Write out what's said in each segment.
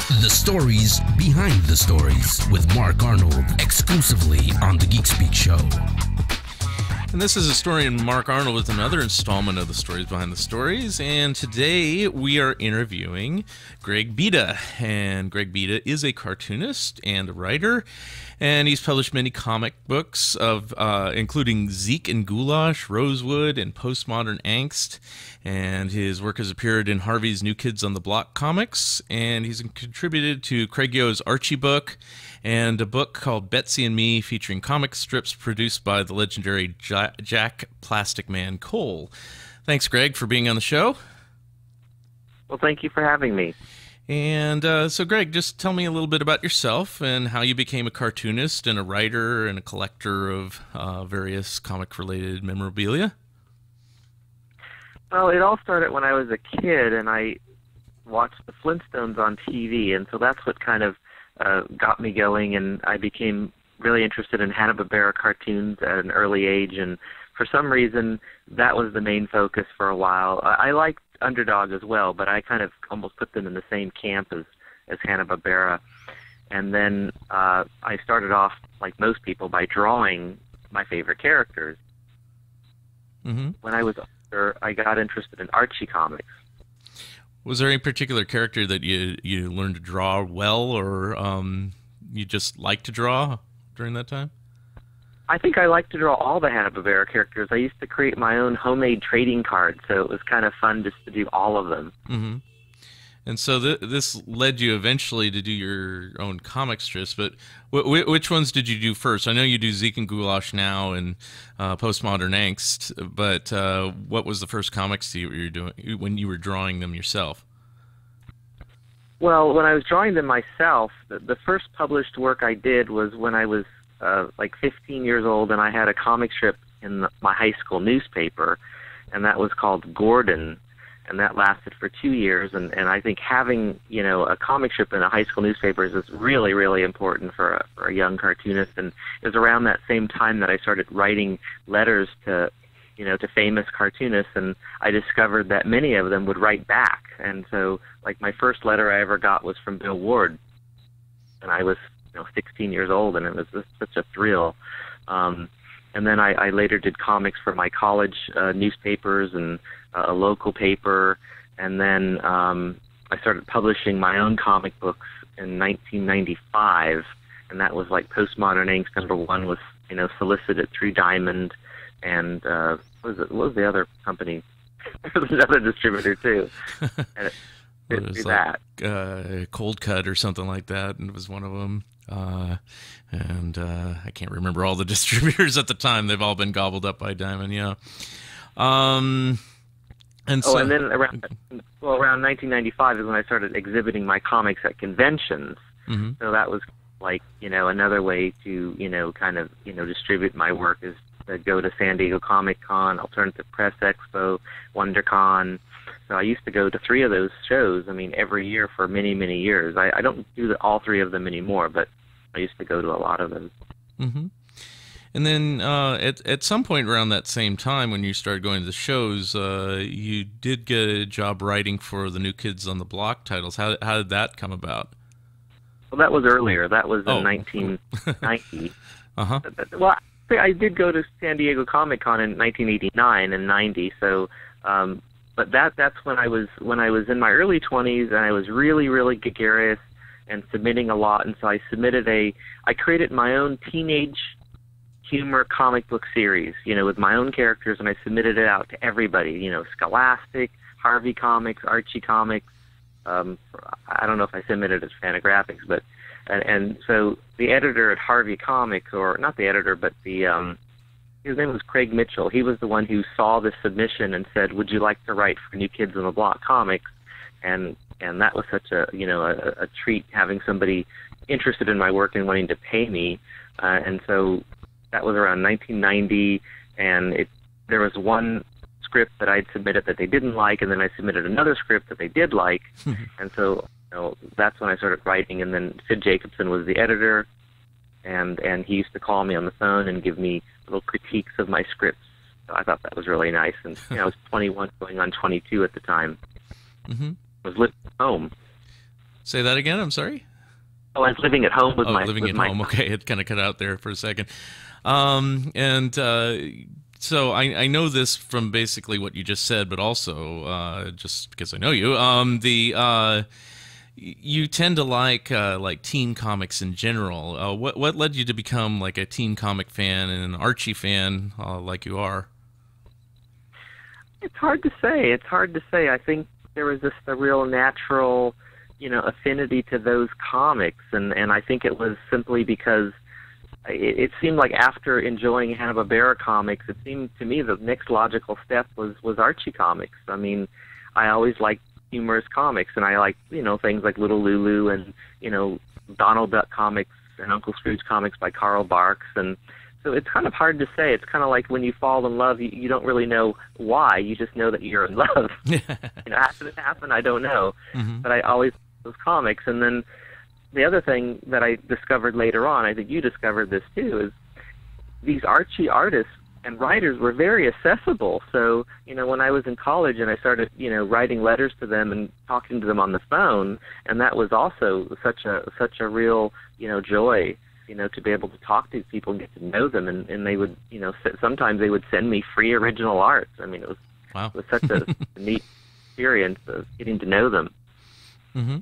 The stories behind the stories with Mark Arnold, exclusively on the Geek Speak Show. And this is historian Mark Arnold with another installment of the Stories Behind the Stories. And today we are interviewing Greg Beda. And Greg Beda is a cartoonist and a writer. And he's published many comic books of including Zeke and Goulash, Rosewood, and Postmodern Angst. And his work has appeared in Harvey's New Kids on the Block comics. And he's contributed to Craig Yo's Archie book and a book called Betsy and Me, featuring comic strips produced by the legendary Jack Plastic Man Cole. Thanks, Greg, for being on the show. Well, thank you for having me. And so, Greg, just tell me a little bit about yourself and how you became a cartoonist and a writer and a collector of various comic-related memorabilia. Well, it all started when I was a kid, and I watched the Flintstones on TV, and so that's what kind of got me going, and I became really interested in Hanna-Barbera cartoons at an early age, and for some reason, that was the main focus for a while. I liked Underdog as well, but I kind of almost put them in the same camp as Hanna-Barbera. And then I started off, like most people, by drawing my favorite characters. Mm-hmm. When I was older, I got interested in Archie comics. Was there any particular character that you learned to draw well, or you just liked to draw during that time? I think I like to draw all the Hanna-Barbera characters. I used to create my own homemade trading cards, so it was kind of fun just to do all of them. Mm-hmm. And so this led you eventually to do your own comic strips, but which ones did you do first? I know you do Zeke and Goulash now and Postmodern Angst, but what was the first comics you were doing when you were drawing them yourself? Well, when I was drawing them myself, the first published work I did was when I was like 15 years old, and I had a comic strip in my high school newspaper, and that was called Gordon, and that lasted for 2 years. And I think having, a comic strip in a high school newspaper is really, really important for a young cartoonist. And it was around that same time that I started writing letters to famous cartoonists, and I discovered that many of them would write back. And so, like, my first letter I ever got was from Bill Ward, and I was 16 years old, and it was just such a thrill. And then I later did comics for my college newspapers and a local paper, and then I started publishing my own comic books in 1995, and that was like Postmodern Angst #1 was solicited through Diamond, and what was the other company? There was another distributor too. And it was like Cold Cut or something like that, and it was one of them. And I can't remember all the distributors at the time. They've all been gobbled up by Diamond, yeah. And then around 1995 is when I started exhibiting my comics at conventions. Mm-hmm. So that was like, another way to, distribute my work is to go to San Diego Comic Con, Alternative Press Expo, WonderCon. So I used to go to 3 of those shows, every year for many, many years. I don't do all 3 of them anymore, but I used to go to a lot of those. Mm-hmm. And then at some point around that same time when you started going to the shows, you did get a job writing for the New Kids on the Block titles. How did that come about? Well, that was earlier. That was in 1990. Uh-huh. Well, I did go to San Diego Comic Con in 1989 and 90, so... But that's when I was in my early 20s, and I was really, really gregarious and submitting a lot. And so I created my own teenage humor comic book series, with my own characters, and I submitted it out to everybody, Scholastic, Harvey Comics, Archie Comics. I don't know if I submitted it as Fantagraphics, but and so the editor at Harvey Comics, or not the editor, but his name was Craig Mitchell. He was the one who saw this submission and said, "Would you like to write for New Kids on the Block comics?" And that was such a treat, having somebody interested in my work and wanting to pay me. And so that was around 1990, and there was one script that I'd submitted that they didn't like, and then I submitted another script that they did like, and so that's when I started writing. And then Sid Jacobson was the editor, and he used to call me on the phone and give me little critiques of my scripts. So I thought that was really nice. And I was 21, going on 22 at the time. Mm-hmm. I was living at home. Say that again. I'm sorry. Oh, I was living at home with my living at my home. Okay, it kind of cut out there for a second. So I know this from basically what you just said, but also just because I know you, you tend to like teen comics in general. What led you to become like a teen comic fan and an Archie fan like you are? It's hard to say. I think there was just a real natural, affinity to those comics, and I think it was simply because it seemed like after enjoying Hanna-Barbera comics, it seemed to me the next logical step was Archie comics. I mean, I always liked humorous comics, and I liked, things like Little Lulu and, Donald Duck comics and Uncle Scrooge comics by Carl Barks. And so it's kind of hard to say. It's kind of like when you fall in love, you don't really know why. You just know that you're in love. How did it happen? I don't know. Mm-hmm. But I always those comics. And then the other thing that I discovered later on, I think you discovered this too, is these Archie artists and writers were very accessible. So, when I was in college and I started, writing letters to them and talking to them on the phone, and that was also such a real, joy, to be able to talk to people and get to know them. And they would, sometimes they would send me free original art. I mean, it was, wow. It was such a neat experience of getting to know them. Mm-hmm.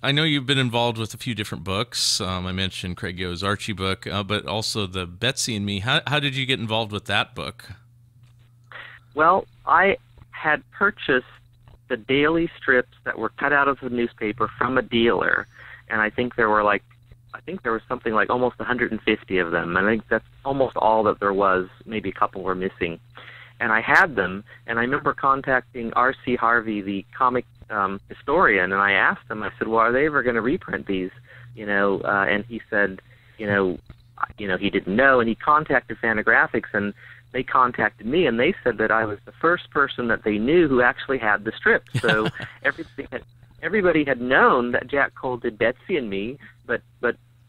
I know you've been involved with a few different books. I mentioned Craig Yo's Archie book, but also the Betsy and Me. How did you get involved with that book? Well, I had purchased the daily strips that were cut out of the newspaper from a dealer, and I think there was something like almost 150 of them. I think that's almost all that there was. Maybe a couple were missing. And I had them, and I remember contacting R.C. Harvey, the comic historian, and I asked him, I said, well, are they ever going to reprint these? And he said, he didn't know, and he contacted Fantagraphics, and they contacted me, and they said that I was the first person that they knew who actually had the strip. So everybody had known that Jack Cole did Betsy and Me, but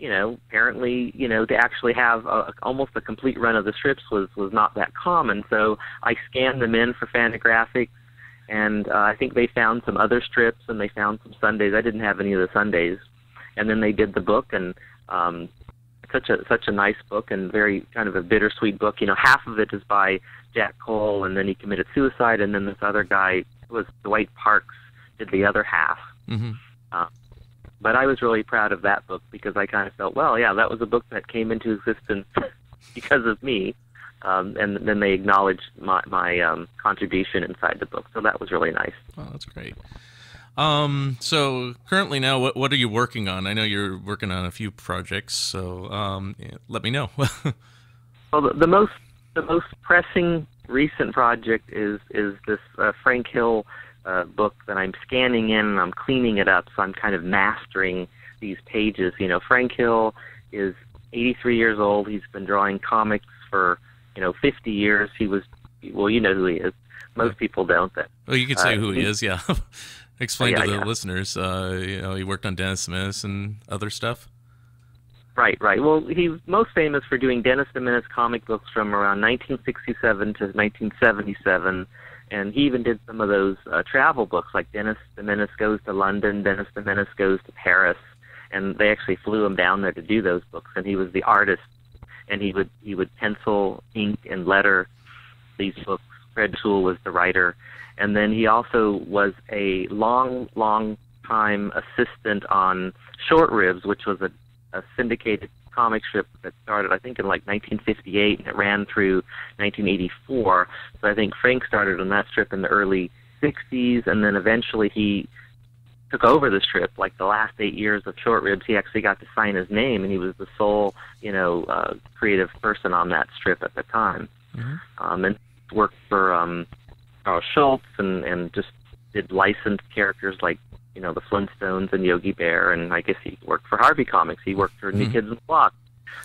apparently, to actually have almost a complete run of the strips was not that common. So I scanned them in for Fantagraphics, and I think they found some other strips, and they found some Sundays. I didn't have any of the Sundays. And then they did the book, and such a nice book and very kind of a bittersweet book. Half of it is by Jack Cole, and then he committed suicide, and then this other guy, was Dwight Parks, did the other half. Mm-hmm. But I was really proud of that book because I kind of felt, well, yeah, that was a book that came into existence because of me, and then they acknowledged my contribution inside the book. So that was really nice. Oh, that's great. So currently now, what are you working on? I know you're working on a few projects, so let me know. Well, the most pressing recent project is this Frank Hill book that I'm scanning in, and I'm cleaning it up, so I'm kind of mastering these pages. Frank Hill is 83 years old. He's been drawing comics for 50 years. He was, well, you know who he is. Most people don't. Well, you could say who he is, yeah. Explain to the listeners. He worked on Dennis the Menace and other stuff. Right. Well, he's most famous for doing Dennis the Menace comic books from around 1967 to 1977, and he even did some of those travel books, like Dennis the Menace Goes to London, Dennis the Menace Goes to Paris, and they actually flew him down there to do those books, and he was the artist, and he would pencil, ink, and letter these books. Fred Toole was the writer, and then he also was a long time assistant on Short Ribs, which was a syndicated comic strip that started, I think, in like 1958, and it ran through 1984. So I think Frank started on that strip in the early 60s, and then eventually he took over the strip. Like the last 8 years of Short Ribs, he actually got to sign his name, and he was the sole, creative person on that strip at the time. Mm-hmm. And worked for Carl Schultz, and just did licensed characters like the Flintstones and Yogi Bear, and I guess he worked for Harvey Comics. He worked for New Kids on the Block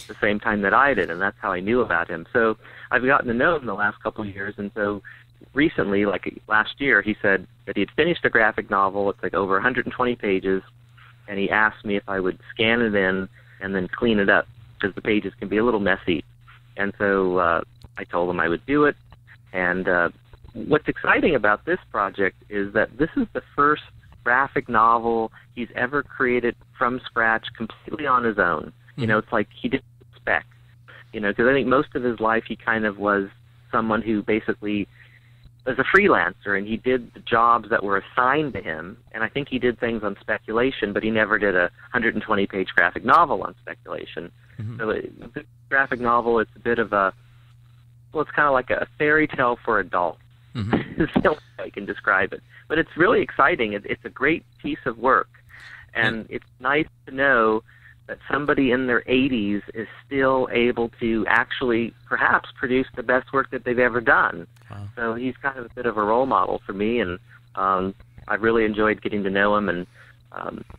the same time that I did, and that's how I knew about him. So I've gotten to know him the last couple of years, and so recently, like last year, he said that he had finished a graphic novel. It's like over 120 pages, and he asked me if I would scan it in and then clean it up, because the pages can be a little messy. And so I told him I would do it. And what's exciting about this project is that this is the first graphic novel he's ever created from scratch, completely on his own. You know, it's like he didn't expect. You know, because I think most of his life he kind of was someone who basically was a freelancer, and he did the jobs that were assigned to him. And I think he did things on speculation, but he never did a 120-page graphic novel on speculation. So the graphic novel, it's a bit of a, well, it's kind of like a fairy tale for adults. Is the only way I can describe it. But it's really exciting. It's a great piece of work. And it's nice to know that somebody in their 80s is still able to actually perhaps produce the best work that they've ever done. Wow. So he's kind of a bit of a role model for me, and I've really enjoyed getting to know him, and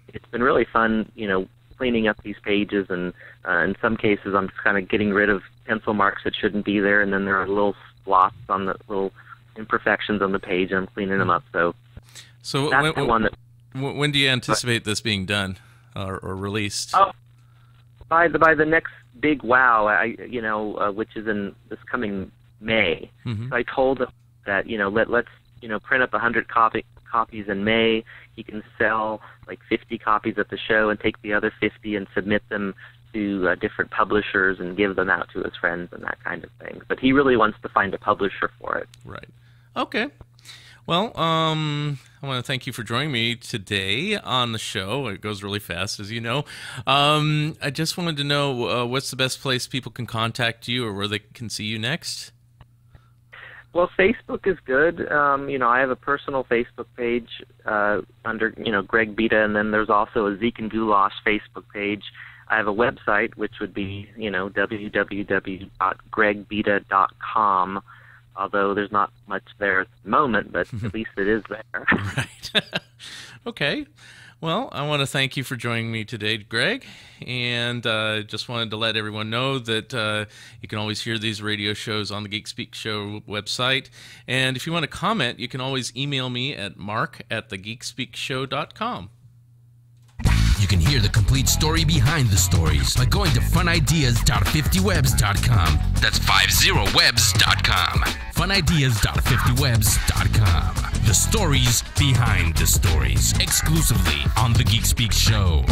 it's been really fun, you know, cleaning up these pages, and in some cases I'm kind of getting rid of pencil marks that shouldn't be there, and then there are little blots on the little imperfections on the page, and I'm cleaning them up. So that's the one that... When do you anticipate this being done or released? Oh, by the next big wow, which is in this coming May. So I told him that, you know, let's print up 100 copies in May. He can sell like 50 copies at the show and take the other 50 and submit them to different publishers and give them out to his friends and that kind of thing. But he really wants to find a publisher for it. Right. Okay. Well, I want to thank you for joining me today on the show. It goes really fast, as you know. I just wanted to know what's the best place people can contact you or where they can see you next? Well, Facebook is good. You know, I have a personal Facebook page under, you know, Greg Beda, and then there's also a Zeke and Goulash Facebook page. I have a website, which would be, you know, www.gregbeda.com, although there's not much there at the moment, but at least it is there. Right. Okay. Well, I want to thank you for joining me today, Greg, and just wanted to let everyone know that you can always hear these radio shows on the Geek Speak Show website, and if you want to comment, you can always email me at mark@thegeekspeakshow.com. You can hear the complete story behind the stories by going to funideas.50webs.com. That's 50webs.com. funideas.50webs.com. The stories behind the stories, exclusively on the Geek Speak Show.